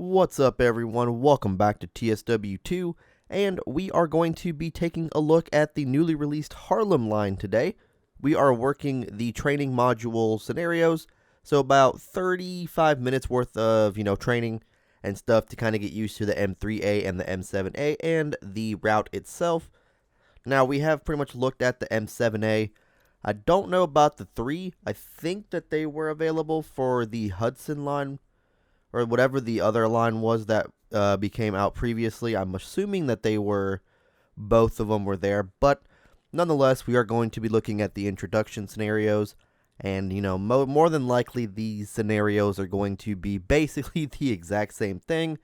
What's up everyone, welcome back to TSW2, and we are going to be taking a look at the newly released Harlem line today. We are working the training module scenarios, so about 35 minutes worth of, training and stuff to kind of get used to the M3A and the M7A and the route itself. Now we have pretty much looked at the M7A. I don't know about the 3. I think that they were available for the Hudson line, or whatever the other line was that became out previously. I'm assuming that both of them were there, but nonetheless, we are going to be looking at the introduction scenarios, and, more than likely, these scenarios are going to be basically the exact same thing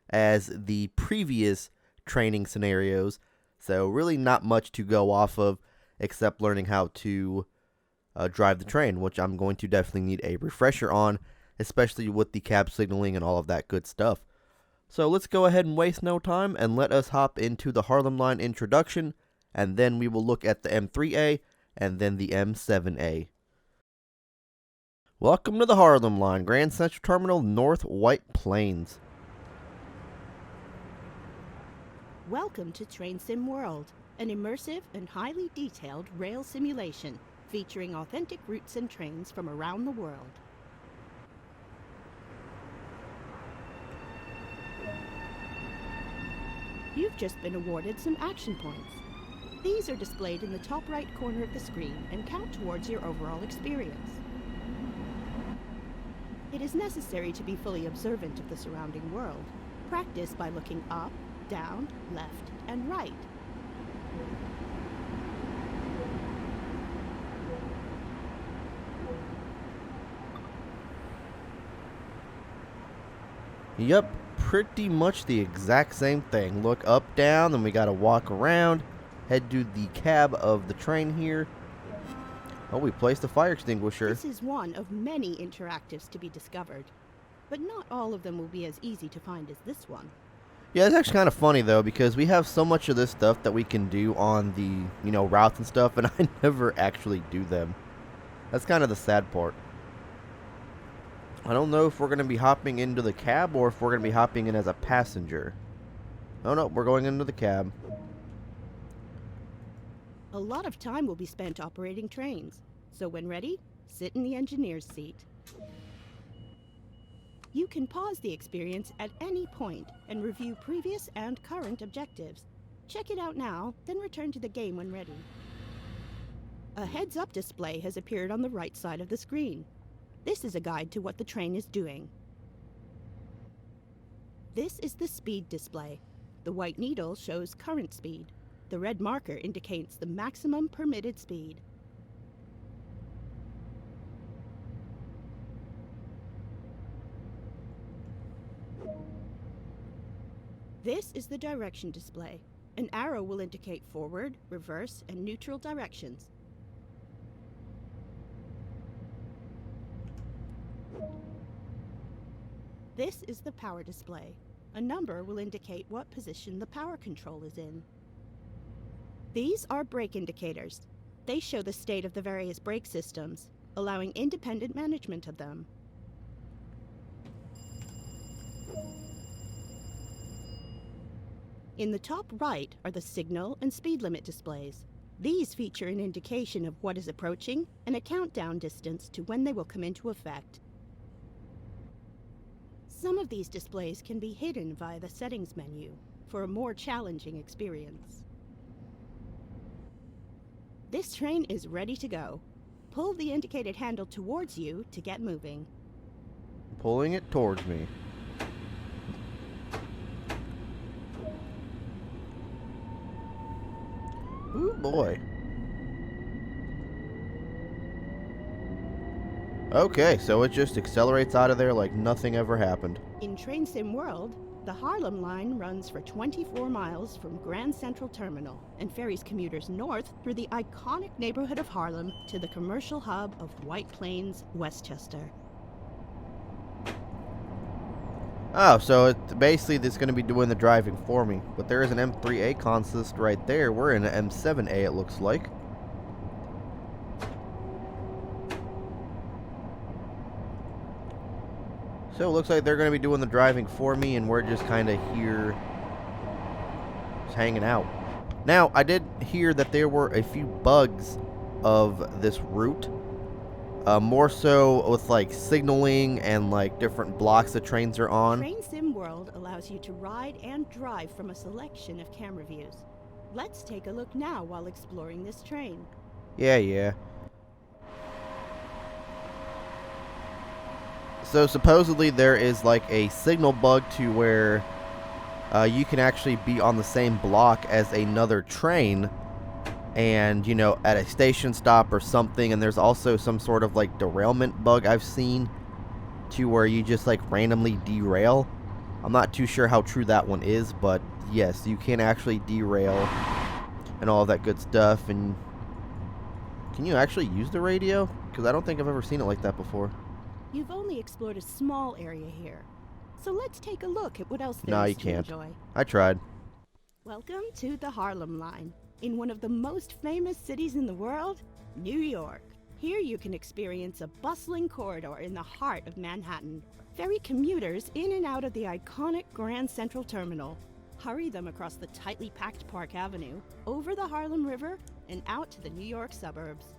as the previous training scenarios, so really not much to go off of, except learning how to drive the train, which I'm going to definitely need a refresher on, especially with the cab signaling and all of that good stuff. So let's go ahead and waste no time and let us hop into the Harlem line introduction, and then we will look at the M3A and then the M7A. Welcome to the Harlem line, Grand Central Terminal, North White Plains. Welcome to Train Sim World, an immersive and highly detailed rail simulation featuring authentic routes and trains from around the world. You've just been awarded some action points. These are displayed in the top right corner of the screen and count towards your overall experience. It is necessary to be fully observant of the surrounding world. Practice by looking up, down, left, and right. Yep, pretty much the exact same thing. Look up, down, then we gotta walk around, head to the cab of the train here. Oh, we placed a fire extinguisher. This is one of many interactives to be discovered, but not all of them will be as easy to find as this one. Yeah, it's actually kind of funny though, because we have so much of this stuff that we can do on the, routes and stuff, and I never actually do them. That's kind of the sad part. I don't know if we're going to be hopping into the cab or if we're going to be hopping in as a passenger. Oh no, we're going into the cab. A lot of time will be spent operating trains, so when ready, sit in the engineer's seat. You can pause the experience at any point and review previous and current objectives. Check it out now, then return to the game when ready. A heads-up display has appeared on the right side of the screen. This is a guide to what the train is doing. This is the speed display. The white needle shows current speed. The red marker indicates the maximum permitted speed. This is the direction display. An arrow will indicate forward, reverse, and neutral directions. This is the power display. A number will indicate what position the power control is in. These are brake indicators. They show the state of the various brake systems, allowing independent management of them. In the top right are the signal and speed limit displays. These feature an indication of what is approaching and a countdown distance to when they will come into effect. Some of these displays can be hidden via the settings menu for a more challenging experience. This train is ready to go. Pull the indicated handle towards you to get moving. Pulling it towards me. Ooh boy. Okay, so it just accelerates out of there like nothing ever happened. In Train Sim World, the Harlem line runs for 24 miles from Grand Central Terminal and ferries commuters north through the iconic neighborhood of Harlem to the commercial hub of White Plains, Westchester. Oh, so basically it's going to be doing the driving for me. But there is an M3A consist right there. We're in an M7A, it looks like. So it looks like they're going to be doing the driving for me, and we're just kind of here just hanging out. Now, I did hear that there were a few bugs of this route. More so with like signaling and like different blocks the trains are on. Train Sim World allows you to ride and drive from a selection of camera views. Let's take a look now while exploring this train. Yeah. So supposedly there is like a signal bug to where you can actually be on the same block as another train, and you know, at a station stop or something. And there's also some sort of like derailment bug I've seen to where you just like randomly derail. I'm not too sure how true that one is, but yes, you can actually derail and all that good stuff. And can you actually use the radio? Because I don't think I've ever seen it like that before. You've only explored a small area here, so let's take a look at what else there No, is you to can't. enjoy. I tried. Welcome to the Harlem Line, in one of the most famous cities in the world, New York. Here you can experience a bustling corridor in the heart of Manhattan. Ferry commuters in and out of the iconic Grand Central Terminal. Hurry them across the tightly packed Park Avenue, over the Harlem River, and out to the New York suburbs.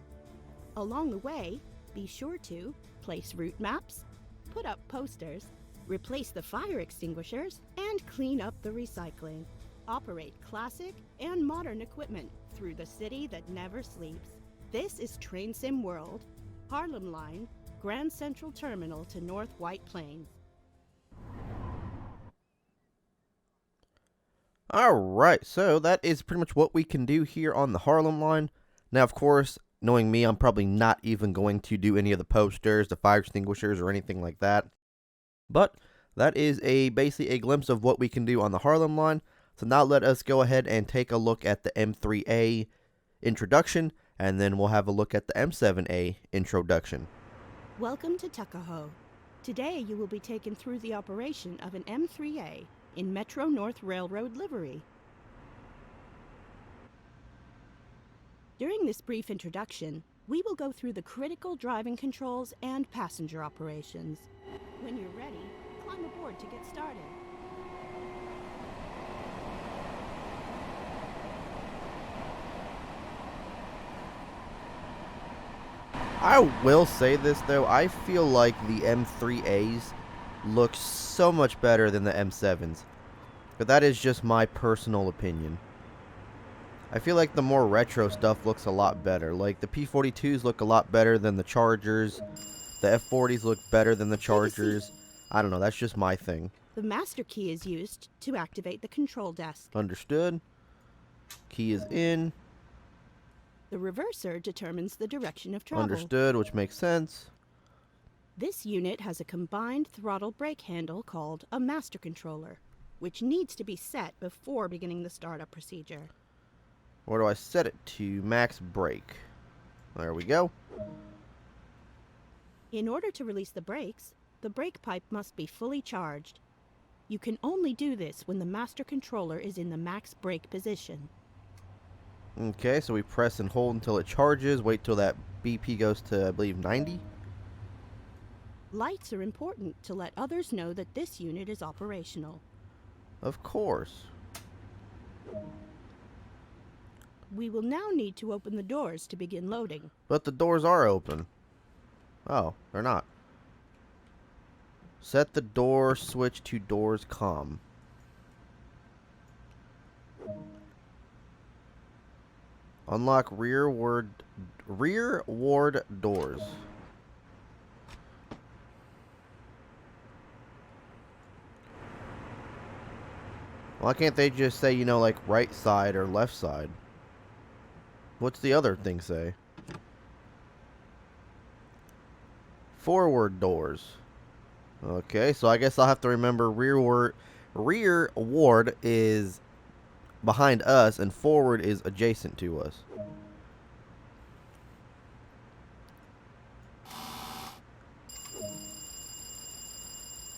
Along the way, be sure to place route maps, put up posters, replace the fire extinguishers, and clean up the recycling. Operate classic and modern equipment through the city that never sleeps. This is Train Sim World, Harlem Line, Grand Central Terminal to North White Plains. Alright, so that is pretty much what we can do here on the Harlem Line. Now, of course, knowing me, I'm probably not even going to do any of the posters, the fire extinguishers, or anything like that. But that is basically a glimpse of what we can do on the Harlem Line. So now let us go ahead and take a look at the M3A introduction, and then we'll have a look at the M7A introduction. Welcome to Tuckahoe. Today you will be taken through the operation of an M3A in Metro North Railroad livery. During this brief introduction, we will go through the critical driving controls and passenger operations. When you're ready, climb aboard to get started. I will say this though, I feel like the M3As look so much better than the M7s. But that is just my personal opinion. I feel like the more retro stuff looks a lot better. Like the P42s look a lot better than the Chargers. The F40s look better than the Chargers. I don't know, that's just my thing. The master key is used to activate the control desk. Understood. Key is in. The reverser determines the direction of travel. Understood, which makes sense. This unit has a combined throttle brake handle called a master controller, which needs to be set before beginning the startup procedure. Where do I set it to? Max brake. There we go. In order to release the brakes, the brake pipe must be fully charged. You can only do this when the master controller is in the max brake position. Okay, so we press and hold until it charges. Wait till that BP goes to, I believe, 90. Lights are important to let others know that this unit is operational. Of course. We will now need to open the doors to begin loading. But the doors are open. Oh, they're not. Set the door switch to doors calm. Unlock rear ward doors. Why can't they just say, you know, like right side or left side? What's the other thing say? Forward doors. Okay, so I guess I'll have to remember rear ward is behind us and forward is adjacent to us.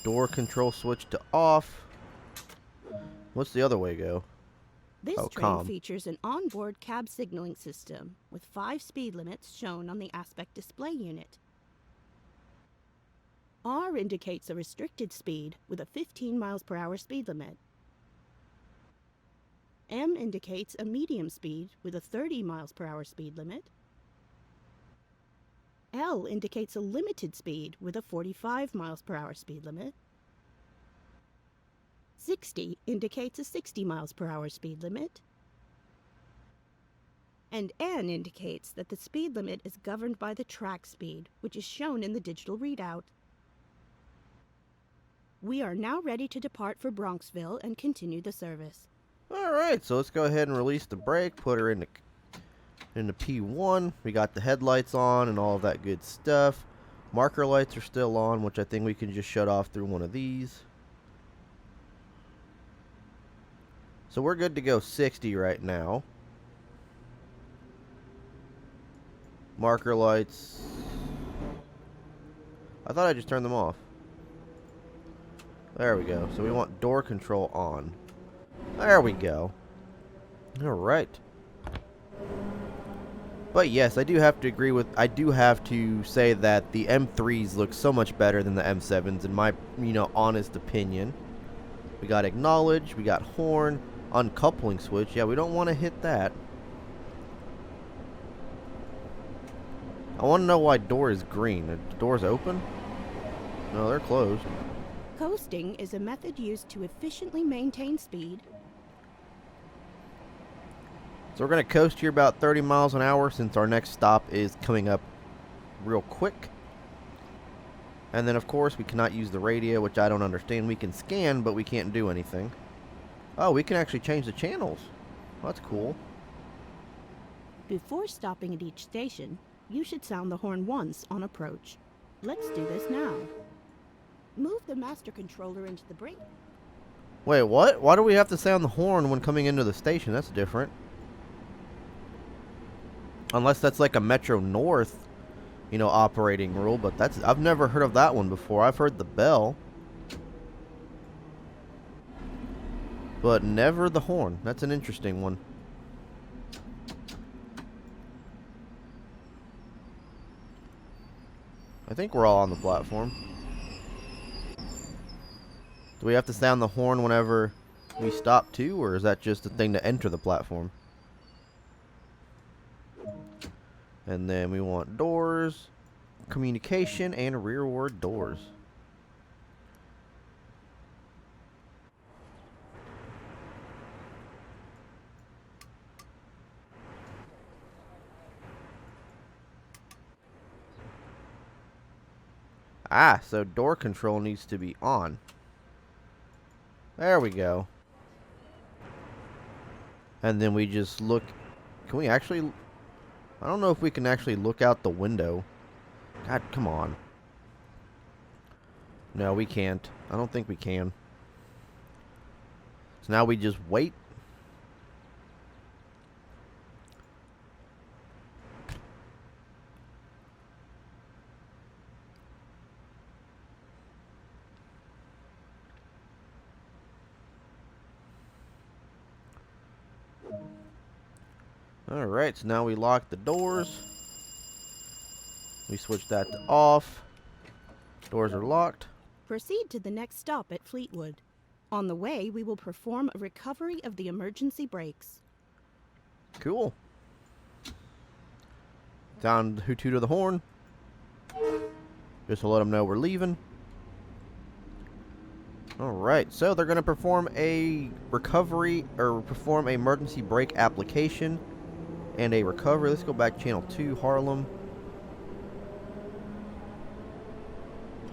Door control switch to off. What's the other way go? This train calm. features an onboard cab signaling system with 5 speed limits shown on the aspect display unit. R indicates a restricted speed with a 15 miles per hour speed limit. M indicates a medium speed with a 30 miles per hour speed limit. L indicates a limited speed with a 45 miles per hour speed limit. 60 indicates a 60 miles per hour speed limit. And N indicates that the speed limit is governed by the track speed, which is shown in the digital readout. We are now ready to depart for Bronxville and continue the service. Alright, so let's go ahead and release the brake, put her into P1. We got the headlights on and all of that good stuff. Marker lights are still on, which I think we can just shut off through one of these. So we're good to go 60 right now. Marker lights. I thought I just turned them off. There we go. So we want door control on. There we go. Alright. But yes, I do have to say that the M3s look so much better than the M7s in my, honest opinion. We got acknowledge, we got horn, uncoupling switch. Yeah, we don't want to hit that. I want to know why door is green. The door's open? No, they're closed. Coasting is a method used to efficiently maintain speed. So we're going to coast here about 30 miles an hour since our next stop is coming up real quick. And then, of course, we cannot use the radio, which I don't understand. We can scan, but we can't do anything. Oh, we can actually change the channels. That's cool. Before stopping at each station, you should sound the horn once on approach. Let's do this now. Move the master controller into the brake. Wait, what? Why do we have to sound the horn when coming into the station? That's different. Unless that's like a Metro North, operating rule, but I've never heard of that one before. I've heard the bell, but never the horn. That's an interesting one. I think we're all on the platform. Do we have to sound the horn whenever we stop too, or is that just a thing to enter the platform? And then we want doors, communication, and rearward doors. Ah, so door control needs to be on. There we go. And then we just look. Can we actually... I don't know if we can actually look out the window. God, come on. No, we can't. I don't think we can. So now we just wait. Alright, so now we lock the doors. We switch that to off. Doors are locked. Proceed to the next stop at Fleetwood. On the way, we will perform a recovery of the emergency brakes. Cool. Down to toot of the horn. Just to let them know we're leaving. Alright, so they're going to perform a recovery, or perform an emergency brake application and a recovery. Let's go back to channel 2, Harlem.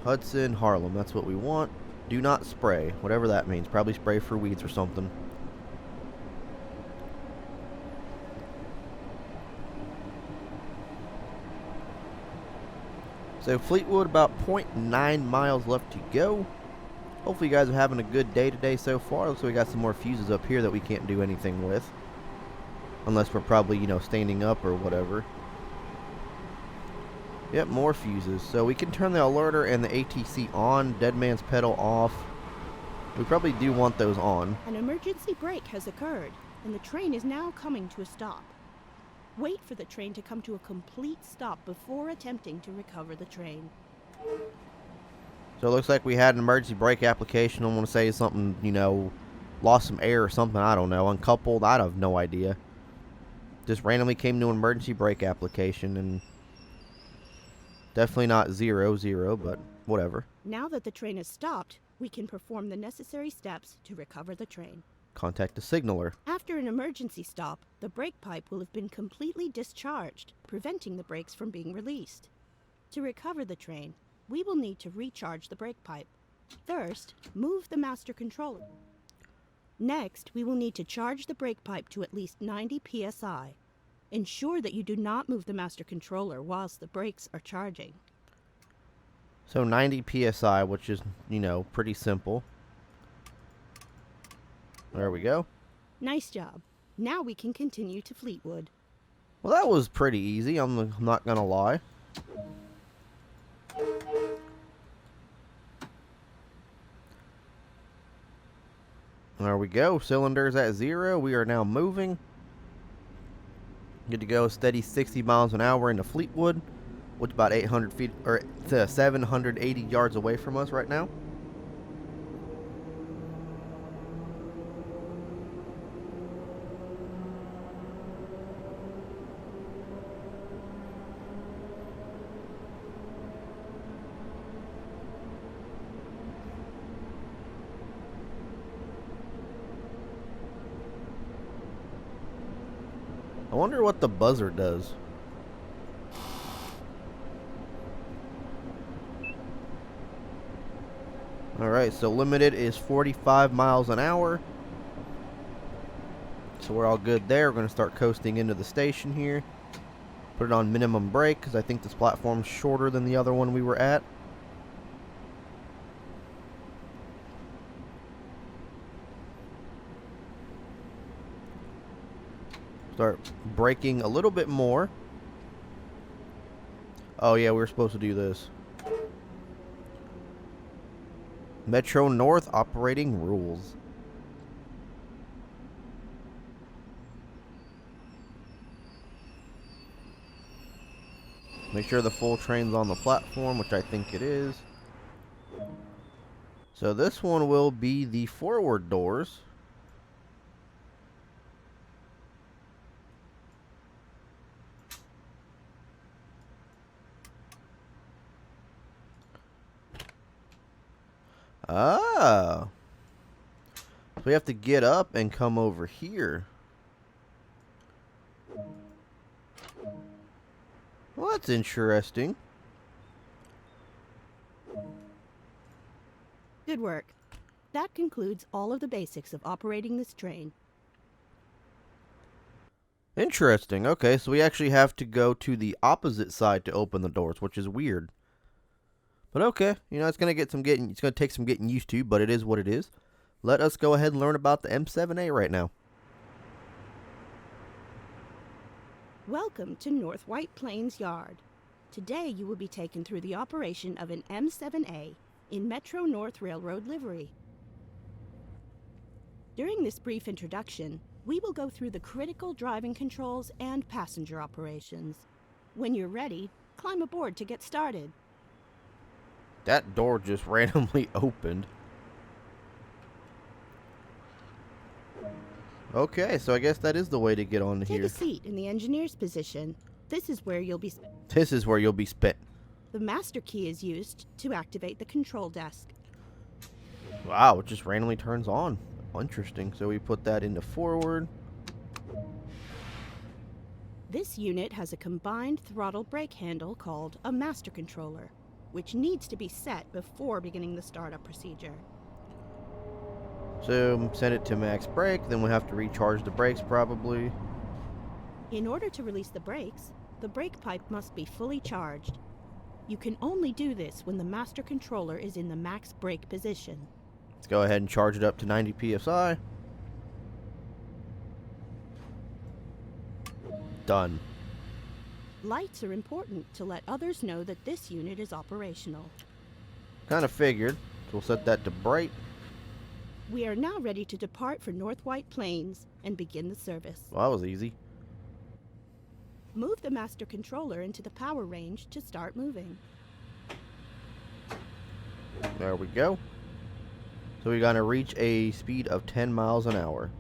Hudson, Harlem, that's what we want. Do not spray, whatever that means. Probably spray for weeds or something. So Fleetwood, about 0.9 miles left to go. Hopefully you guys are having a good day today so far. Looks like we got some more fuses up here that we can't do anything with. Unless we're probably, standing up or whatever. Yep, more fuses. So we can turn the alerter and the ATC on, dead man's pedal off. We probably do want those on. An emergency brake has occurred, and the train is now coming to a stop. Wait for the train to come to a complete stop before attempting to recover the train. So it looks like we had an emergency brake application. I want to say something, you know, lost some air or something. I don't know. Uncoupled. I have no idea. Just randomly came to an emergency brake application, and definitely not 0, but whatever. Now that the train has stopped, we can perform the necessary steps to recover the train. Contact the signaler. After an emergency stop, the brake pipe will have been completely discharged, preventing the brakes from being released. To recover the train, we will need to recharge the brake pipe. First, move the master controller. Next, we will need to charge the brake pipe to at least 90 psi. Ensure that you do not move the master controller whilst the brakes are charging. So 90 psi, which is, you know, pretty simple. There we go. Nice job. Now we can continue to Fleetwood. Well, that was pretty easy. I'm not gonna lie. There we go. Cylinders at 0. We are now moving. Good to go. Steady 60 miles an hour into Fleetwood, which is about 800 feet or 780 yards away from us right now. I wonder what the buzzer does. Alright, so limited is 45 miles an hour. So we're all good there. We're going to start coasting into the station here. Put it on minimum brake because I think this platform's shorter than the other one we were at. Start braking a little bit more. Oh yeah, we were supposed to do this. Metro North operating rules. Make sure the full train's on the platform, which I think it is. So this one will be the forward doors. Ah. So we have to get up and come over here. Well, that's interesting. Good work. That concludes all of the basics of operating this train. Interesting. Okay, so we actually have to go to the opposite side to open the doors, which is weird. But okay, you know, it's gonna take some getting used to, but it is what it is. Let us go ahead and learn about the M7A right now. Welcome to North White Plains Yard. Today you will be taken through the operation of an M7A in Metro North Railroad livery. During this brief introduction, we will go through the critical driving controls and passenger operations. When you're ready, climb aboard to get started. That door just randomly opened. Okay, so I guess that is the way to get on Take here. a seat in the engineer's position. This is where you'll be. This is where you'll be spent. The master key is used to activate the control desk. Wow, it just randomly turns on. Interesting. So we put that into forward. This unit has a combined throttle brake handle called a master controller, which needs to be set before beginning the startup procedure. So set it to max brake, then we'll have to recharge the brakes probably. In order to release the brakes, the brake pipe must be fully charged. You can only do this when the master controller is in the max brake position. Let's go ahead and charge it up to 90 psi. Done. Lights are important to let others know that this unit is operational. Kind of figured. So we'll set that to bright. We are now ready to depart for North White Plains and begin the service. Well, that was easy. Move the master controller into the power range to start moving. There we go. So we're going to reach a speed of 10 miles an hour.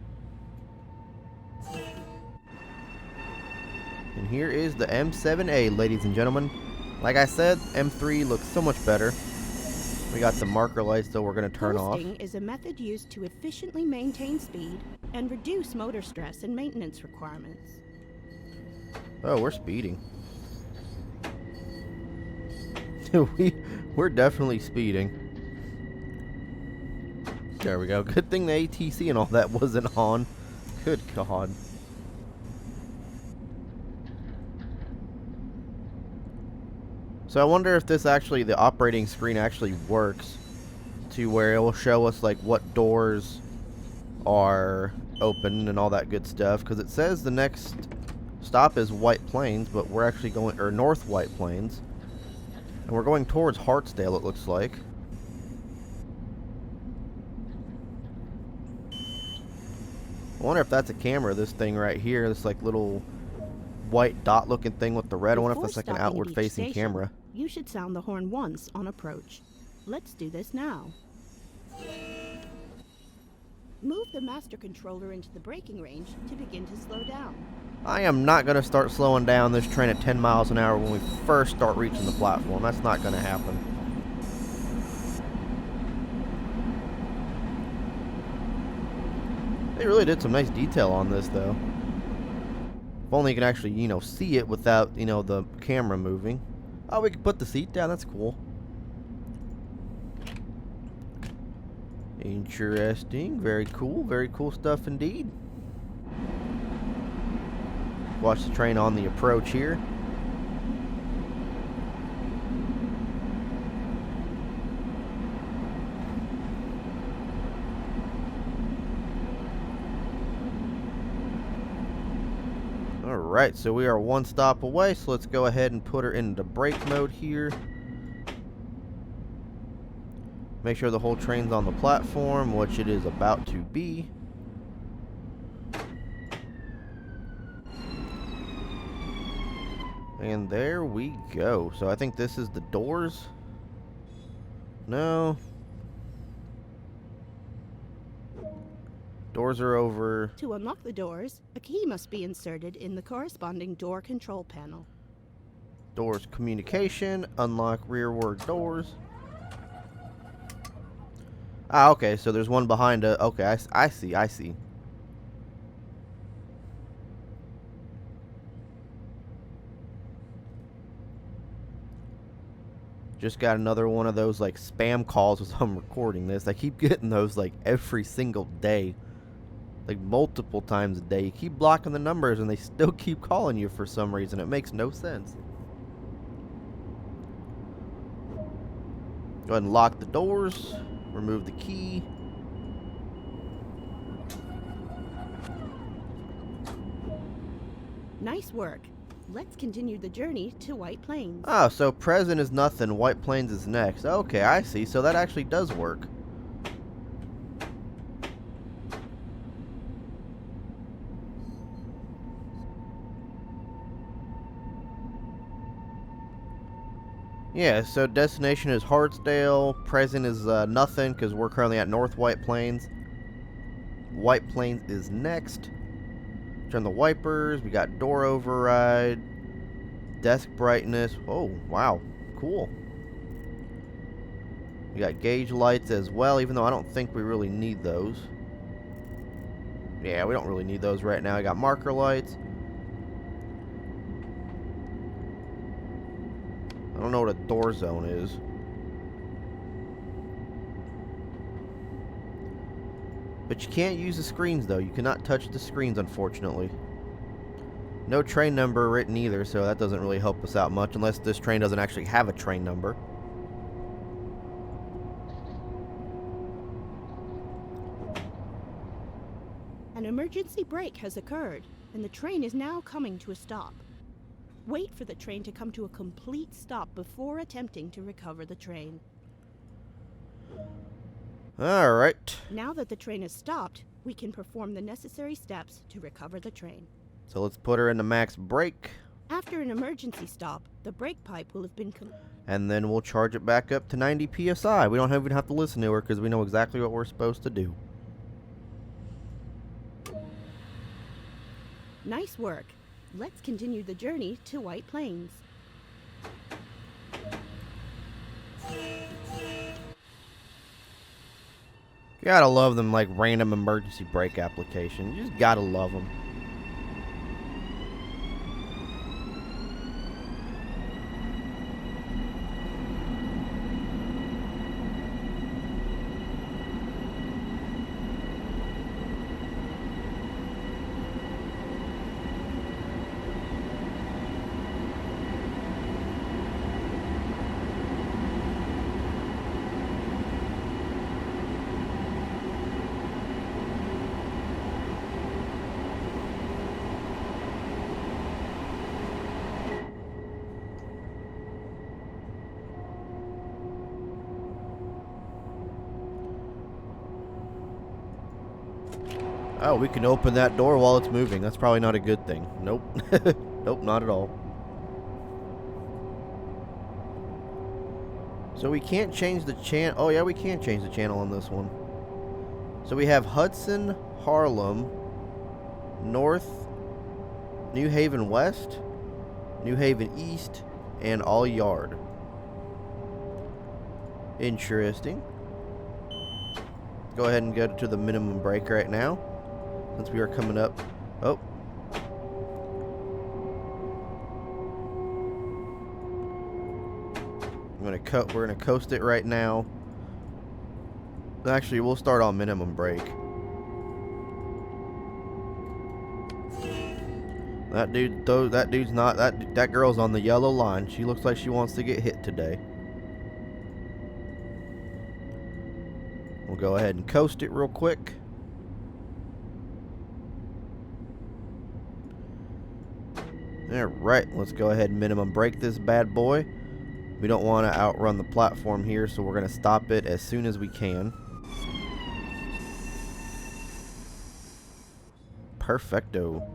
And here is the M7A, ladies and gentlemen. Like I said, M3 looks so much better. We got the marker lights that we're going to turn off. Coasting is a method used to efficiently maintain speed and reduce motor stress and maintenance requirements. Oh, we're speeding. We're definitely speeding. There we go. Good thing the ATC and all that wasn't on. Good God. So I wonder if this actually, the operating screen actually works to where it will show us like what doors are open and all that good stuff. Because it says the next stop is White Plains, but we're actually going, or North White Plains. And we're going towards Hartsdale, it looks like. I wonder if that's a camera, this thing right here, this like little white dot looking thing with the red. I wonder if that's like an outward facing camera. You should sound the horn once on approach. Let's do this now. Move the master controller into the braking range to begin to slow down. I am not going to start slowing down this train at 10 miles an hour when we first start reaching the platform. That's not going to happen. They really did some nice detail on this, though. If only you can actually, you know, see it without, you know, the camera moving. Oh, we can put the seat down. That's cool. Interesting. Very cool. Very cool stuff indeed. Watch the train on the approach here. Alright, so we are one stop away, so let's go ahead and put her into brake mode here. Make sure the whole train's on the platform, which it is about to be. And there we go. So I think this is the doors. No. Doors are over. To unlock the doors, a key must be inserted in the corresponding door control panel. Doors communication. Unlock rearward doors. Ah, okay. So there's one behind a... Okay, I see. Just got another one of those like spam calls as I'm recording this. I keep getting those like every single day. Like multiple times a day. You keep blocking the numbers and they still keep calling you for some reason. It makes no sense. Go ahead and lock the doors. Remove the key. Nice work. Let's continue the journey to White Plains. Oh, so present is nothing. White Plains is next. Okay, I see. So that actually does work. Yeah, so destination is Hartsdale. Present is nothing because we're currently at North White Plains. White Plains is next. Turn the wipers. We got door override. Desk brightness. Oh, wow. Cool. We got gauge lights as well, even though I don't think we really need those. Yeah, we don't really need those right now. I got marker lights. I don't know what a door zone is. But you can't use the screens, though. You cannot touch the screens, unfortunately. No train number written either, so that doesn't really help us out much, unless this train doesn't actually have a train number. An emergency brake has occurred, and the train is now coming to a stop. Wait for the train to come to a complete stop before attempting to recover the train. Alright. Now that the train has stopped, we can perform the necessary steps to recover the train. So let's put her in the max brake. After an emergency stop, the brake pipe will have been And then we'll charge it back up to 90 psi. We don't even have to listen to her because we know exactly what we're supposed to do. Nice work. Let's continue the journey to White Plains. Gotta love them, like, random emergency brake applications. You just gotta love them. Oh, we can open that door while it's moving. That's probably not a good thing. Nope. Nope, not at all. So we can't change the channel. Oh, yeah, we can change the channel on this one. So we have Hudson, Harlem, North, New Haven West, New Haven East, and All Yard. Interesting. Go ahead and go to the minimum brake right now, since we are coming up. Oh. We're gonna coast it right now. Actually, we'll start on minimum brake. That girl's on the yellow line. She looks like she wants to get hit today. We'll go ahead and coast it real quick. Alright, let's go ahead and minimum brake this bad boy. We don't want to outrun the platform here, so we're going to stop it as soon as we can. Perfecto.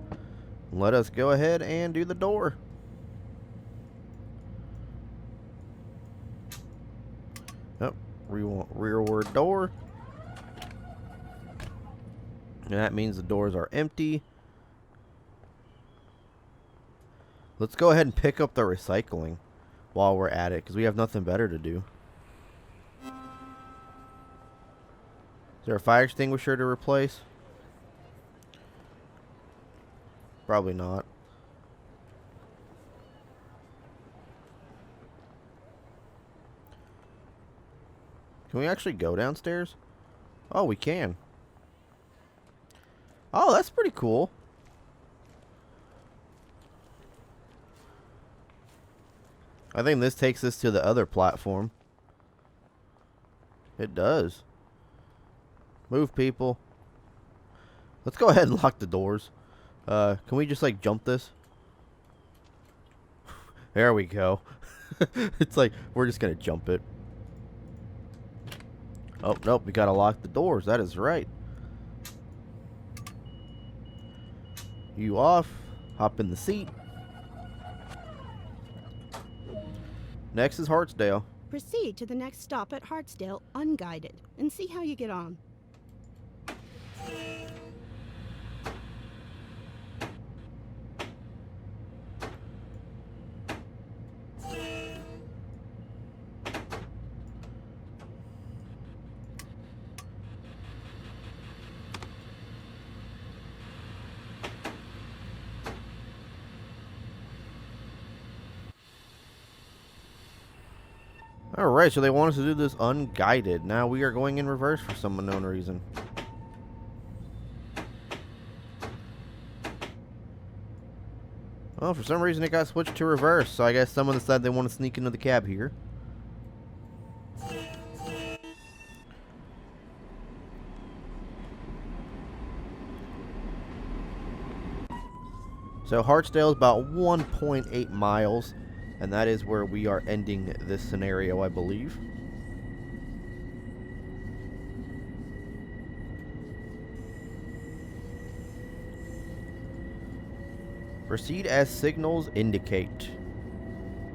Let us go ahead and do the door. Oh, rearward door. And that means the doors are empty. Let's go ahead and pick up the recycling while we're at it, because we have nothing better to do. Is there a fire extinguisher to replace? Probably not. Can we actually go downstairs? Oh, we can. Oh, that's pretty cool. I think this takes us to the other platform. It does. Move, people. Let's go ahead and lock the doors. Can we just, like, jump this? There we go. It's like, we're just gonna jump it. Oh, nope, we gotta lock the doors. That is right. You off. Hop in the seat. Next is Hartsdale. Proceed to the next stop at Hartsdale unguided and see how you get on. Alright, so they want us to do this unguided. Now we are going in reverse for some unknown reason. Well, for some reason it got switched to reverse, so I guess someone decided they want to sneak into the cab here. So Hartsdale is about 1.8 miles. And that is where we are ending this scenario, I believe. Proceed as signals indicate.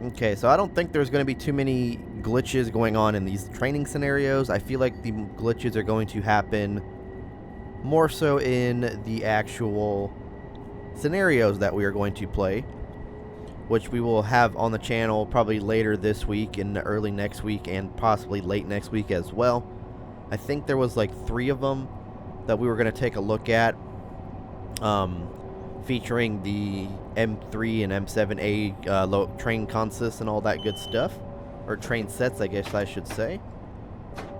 Okay, so I don't think there's going to be too many glitches going on in these training scenarios. I feel like the glitches are going to happen more so in the actual scenarios that we are going to play, which we will have on the channel probably later this week and early next week and possibly late next week as well. I think there was like 3 of them that we were going to take a look at, featuring the M3 and M7A train consists and all that good stuff, or train sets I guess I should say.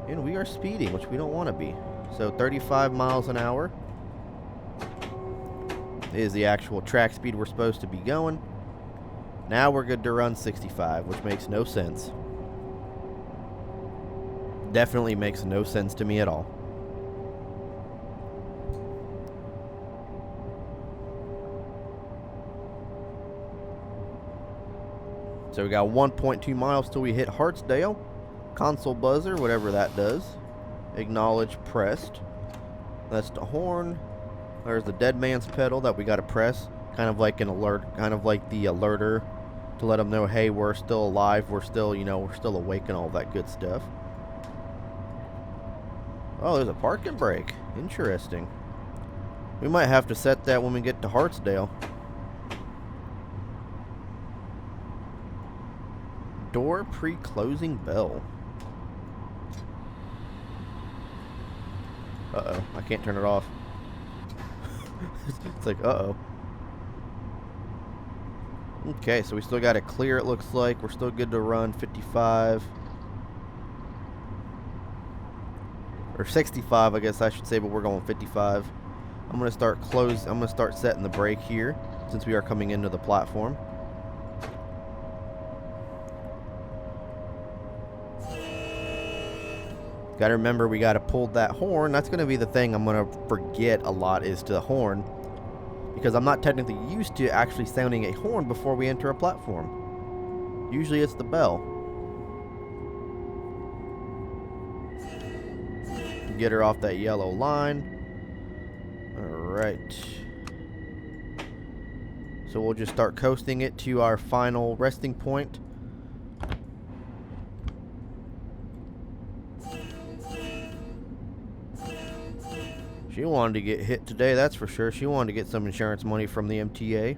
And we are speeding, which we don't want to be. So 35 miles an hour is the actual track speed we're supposed to be going. Now we're good to run 65, which makes no sense. Definitely makes no sense to me at all. So we got 1.2 miles till we hit Hartsdale. Console buzzer, whatever that does. Acknowledge pressed. That's the horn. There's the dead man's pedal that we got to press. Kind of like an alert, kind of like the alerter to let them know, hey, we're still alive. We're still, we're still awake and all that good stuff. Oh, there's a parking brake. Interesting. We might have to set that when we get to Hartsdale. Door pre-closing bell. Uh-oh, I can't turn it off. It's like, uh-oh. Okay, so we still got it clear, it looks like. We're still good to run 55. Or 65, I guess I should say, but we're going 55. I'm going to start setting the brake here, since we are coming into the platform. Got to remember, we got to pull that horn. That's going to be the thing I'm going to forget a lot, is to the horn. Because I'm not technically used to actually sounding a horn before we enter a platform. Usually it's the bell. Get her off that yellow line. Alright. So we'll just start coasting it to our final resting point. She wanted to get hit today, that's for sure. She wanted to get some insurance money from the MTA.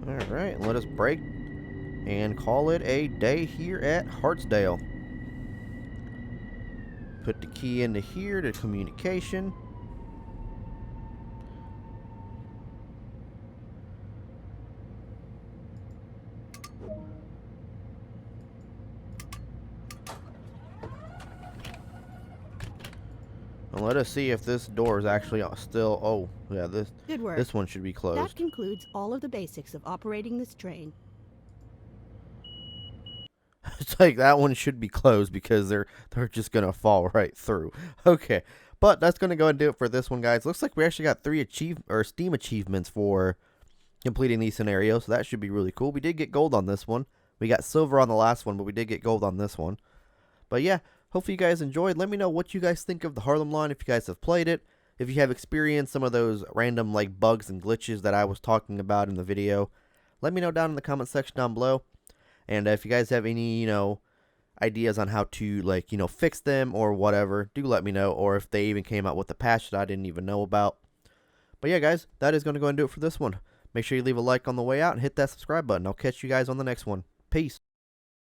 Alright, let us break and call it a day here at Hartsdale. Put the key into here to communication. And let us see if this door is actually still... Oh, yeah, Good work. This one should be closed. That concludes all of the basics of operating this train. It's like that one should be closed because they're just going to fall right through. Okay, but that's going to go and do it for this one, guys. Looks like we actually got 3 Steam achievements for completing these scenarios, so that should be really cool. We did get gold on this one. We got silver on the last one, but we did get gold on this one. But yeah, hopefully you guys enjoyed. Let me know what you guys think of the Harlem line if you guys have played it. If you have experienced some of those random like bugs and glitches that I was talking about in the video, let me know down in the comment section down below. And if you guys have any, ideas on how to, fix them or whatever, do let me know. Or if they even came out with a patch that I didn't even know about. But yeah, guys, that is going to go and do it for this one. Make sure you leave a like on the way out and hit that subscribe button. I'll catch you guys on the next one. Peace.